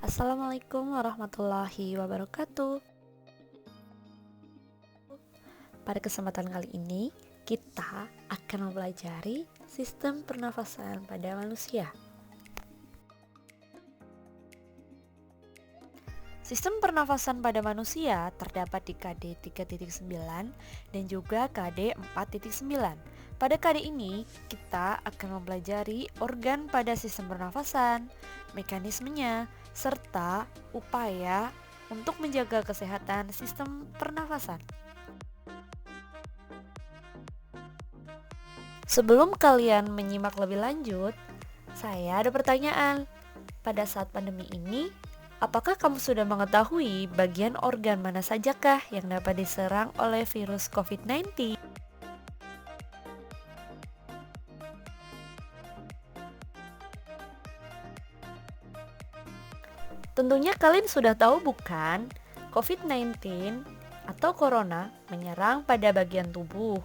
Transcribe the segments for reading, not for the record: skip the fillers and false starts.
Assalamualaikum warahmatullahi wabarakatuh. Pada kesempatan kali ini, kita akan mempelajari sistem pernafasan pada manusia. Sistem pernafasan pada manusia terdapat di KD 3.9 dan juga KD 4.9. Pada KD ini, kita akan mempelajari organ pada sistem pernafasan, mekanismenya, serta upaya untuk menjaga kesehatan sistem pernafasan. Sebelum kalian menyimak lebih lanjut, saya ada pertanyaan. Pada saat pandemi ini, apakah kamu sudah mengetahui bagian organ mana sajakah yang dapat diserang oleh virus COVID-19? Tentunya kalian sudah tahu bukan? COVID-19 atau corona menyerang pada bagian tubuh,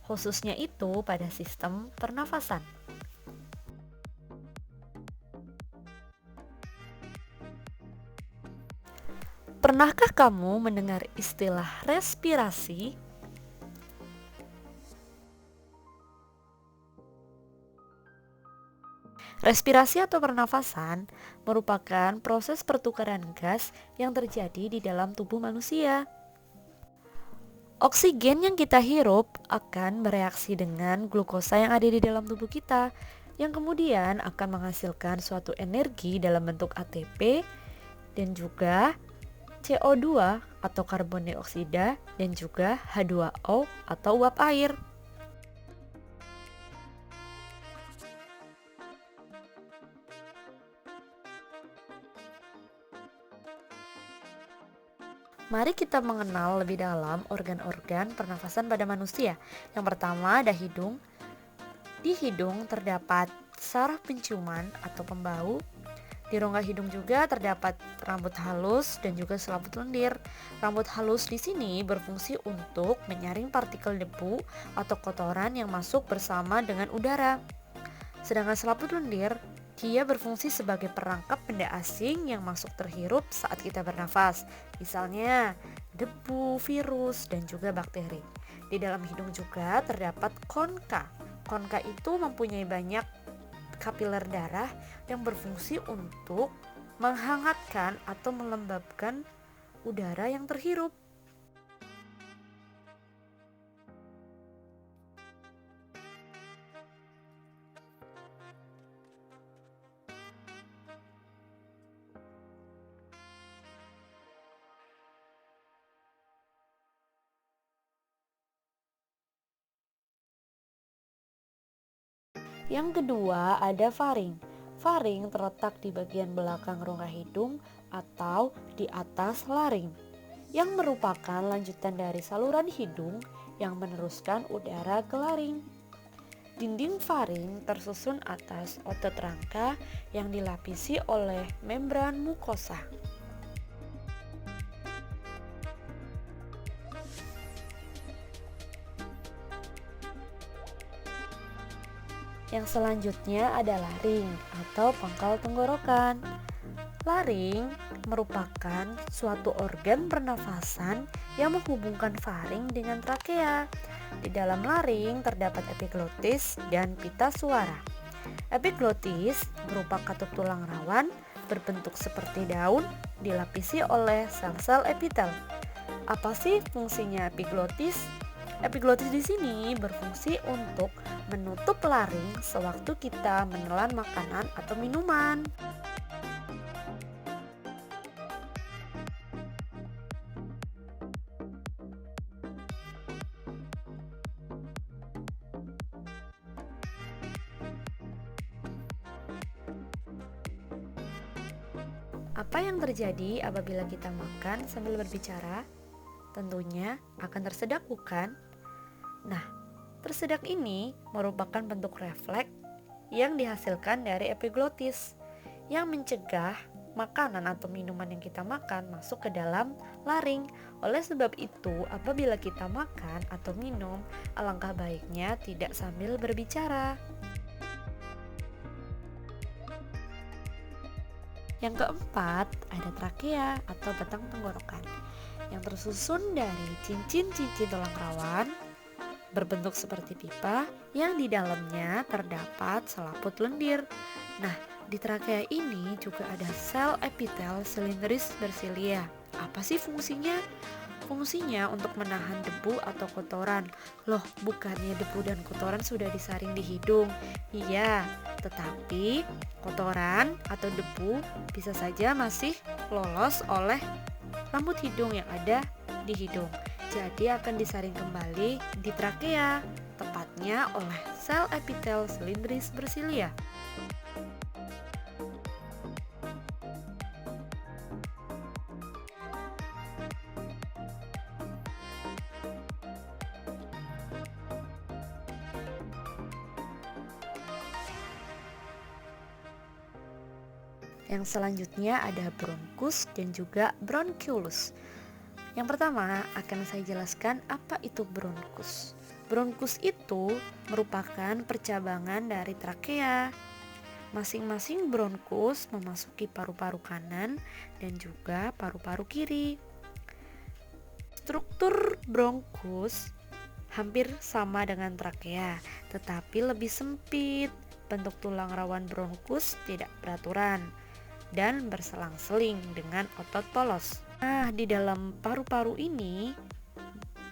khususnya itu pada sistem pernafasan. Pernahkah kamu mendengar istilah respirasi? Respirasi atau pernafasan merupakan proses pertukaran gas yang terjadi di dalam tubuh manusia. Oksigen yang kita hirup akan bereaksi dengan glukosa yang ada di dalam tubuh kita, yang kemudian akan menghasilkan suatu energi dalam bentuk ATP dan juga CO2 atau karbon dioksida dan juga H2O atau uap air. Mari kita mengenal lebih dalam organ-organ pernafasan pada manusia. Yang pertama ada hidung. Di hidung terdapat saraf penciuman atau pembau. Di rongga hidung juga terdapat rambut halus dan juga selaput lendir. Rambut halus di sini berfungsi untuk menyaring partikel debu atau kotoran yang masuk bersama dengan udara. Sedangkan selaput lendir, dia berfungsi sebagai perangkap benda asing yang masuk terhirup saat kita bernafas. Misalnya debu, virus, dan juga bakteri. Di dalam hidung juga terdapat konka. Konka itu mempunyai banyak kapiler darah yang berfungsi untuk menghangatkan atau melembabkan udara yang terhirup. Yang kedua ada faring. Faring terletak di bagian belakang rongga hidung atau di atas laring, yang merupakan lanjutan dari saluran hidung yang meneruskan udara ke laring. Dinding faring tersusun atas otot rangka yang dilapisi oleh membran mukosa. Yang selanjutnya ada laring atau pangkal tenggorokan. Laring merupakan suatu organ pernafasan yang menghubungkan faring dengan trakea. Di dalam laring terdapat epiglotis dan pita suara. Epiglotis berupa katup tulang rawan berbentuk seperti daun dilapisi oleh sel-sel epitel. Apa sih fungsinya epiglotis? Epiglotis di sini berfungsi untuk menutup laring sewaktu kita menelan makanan atau minuman. Apa yang terjadi apabila kita makan sambil berbicara? Tentunya akan tersedak, bukan? Nah, tersedak ini merupakan bentuk refleks yang dihasilkan dari epiglotis yang mencegah makanan atau minuman yang kita makan masuk ke dalam laring. Oleh sebab itu, apabila kita makan atau minum, alangkah baiknya tidak sambil berbicara. Yang keempat, ada trakea atau batang tenggorokan yang tersusun dari cincin-cincin tulang rawan berbentuk seperti pipa yang di dalamnya terdapat selaput lendir. Nah, di trakea ini juga ada sel epitel silindris bersilia. Apa sih fungsinya? Fungsinya untuk menahan debu atau kotoran. Loh, bukannya debu dan kotoran sudah disaring di hidung? Iya, tetapi kotoran atau debu bisa saja masih lolos oleh rambut hidung yang ada di hidung. Jadi akan disaring kembali di trakea, tepatnya oleh sel epitel silindris bersilia. Yang selanjutnya ada bronkus dan juga bronchiolus. Yang pertama akan saya jelaskan apa itu bronkus. Bronkus itu merupakan percabangan dari trakea. Masing-masing bronkus memasuki paru-paru kanan dan juga paru-paru kiri. Struktur bronkus hampir sama dengan trakea, tetapi lebih sempit. Bentuk tulang rawan bronkus tidak beraturan dan berselang-seling dengan otot polos. Nah, di dalam paru-paru ini,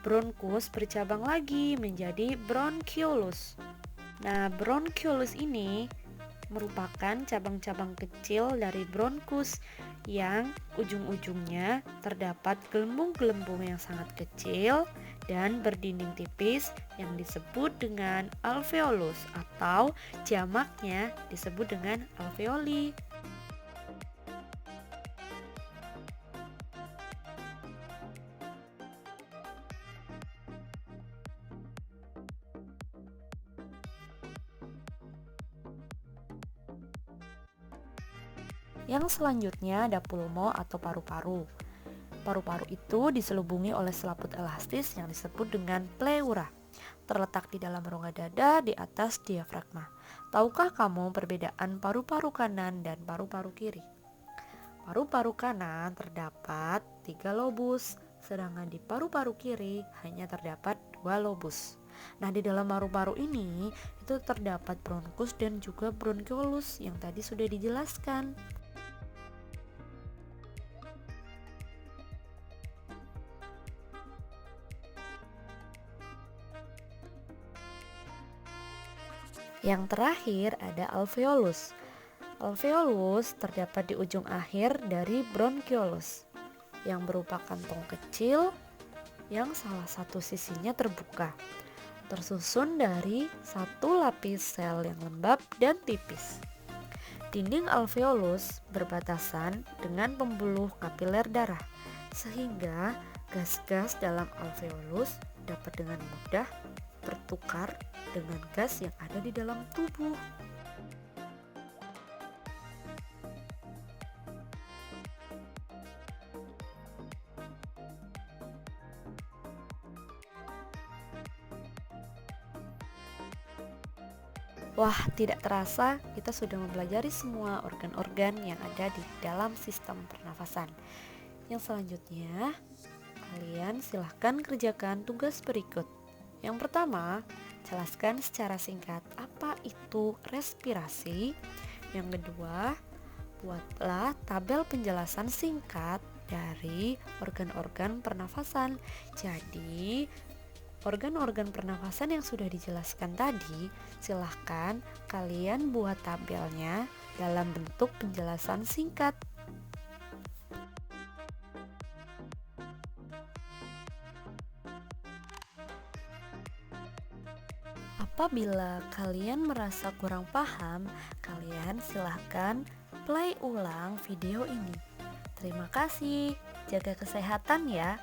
bronkus bercabang lagi menjadi bronchiolus. Nah, bronchiolus ini merupakan cabang-cabang kecil dari bronkus yang ujung-ujungnya terdapat gelembung-gelembung yang sangat kecil dan berdinding tipis yang disebut dengan alveolus atau jamaknya disebut dengan alveoli. Yang selanjutnya ada pulmo atau paru-paru. Paru-paru itu diselubungi oleh selaput elastis yang disebut dengan pleura. Terletak di dalam rongga dada di atas diafragma. Tahukah kamu perbedaan paru-paru kanan dan paru-paru kiri? Paru-paru kanan terdapat 3 lobus, sedangkan di paru-paru kiri hanya terdapat 2 lobus. Nah, di dalam paru-paru ini itu terdapat bronkus dan juga bronchiolus yang tadi sudah dijelaskan. Yang terakhir ada alveolus. Alveolus terdapat di ujung akhir dari bronchiolus yang berupa kantong kecil yang salah satu sisinya terbuka, tersusun dari satu lapis sel yang lembab dan tipis. Dinding alveolus berbatasan dengan pembuluh kapiler darah, sehingga gas-gas dalam alveolus dapat dengan mudah bertukar dengan gas yang ada di dalam tubuh. Wah, tidak terasa kita sudah mempelajari semua organ-organ yang ada di dalam sistem pernafasan. Yang selanjutnya, kalian silahkan kerjakan tugas berikut. Yang pertama, jelaskan secara singkat apa itu respirasi. Yang kedua, buatlah tabel penjelasan singkat dari organ-organ pernafasan. Jadi, organ-organ pernafasan yang sudah dijelaskan tadi, silahkan kalian buat tabelnya dalam bentuk penjelasan singkat. Apabila kalian merasa kurang paham, kalian silahkan play ulang video ini. Terima kasih, jaga kesehatan ya.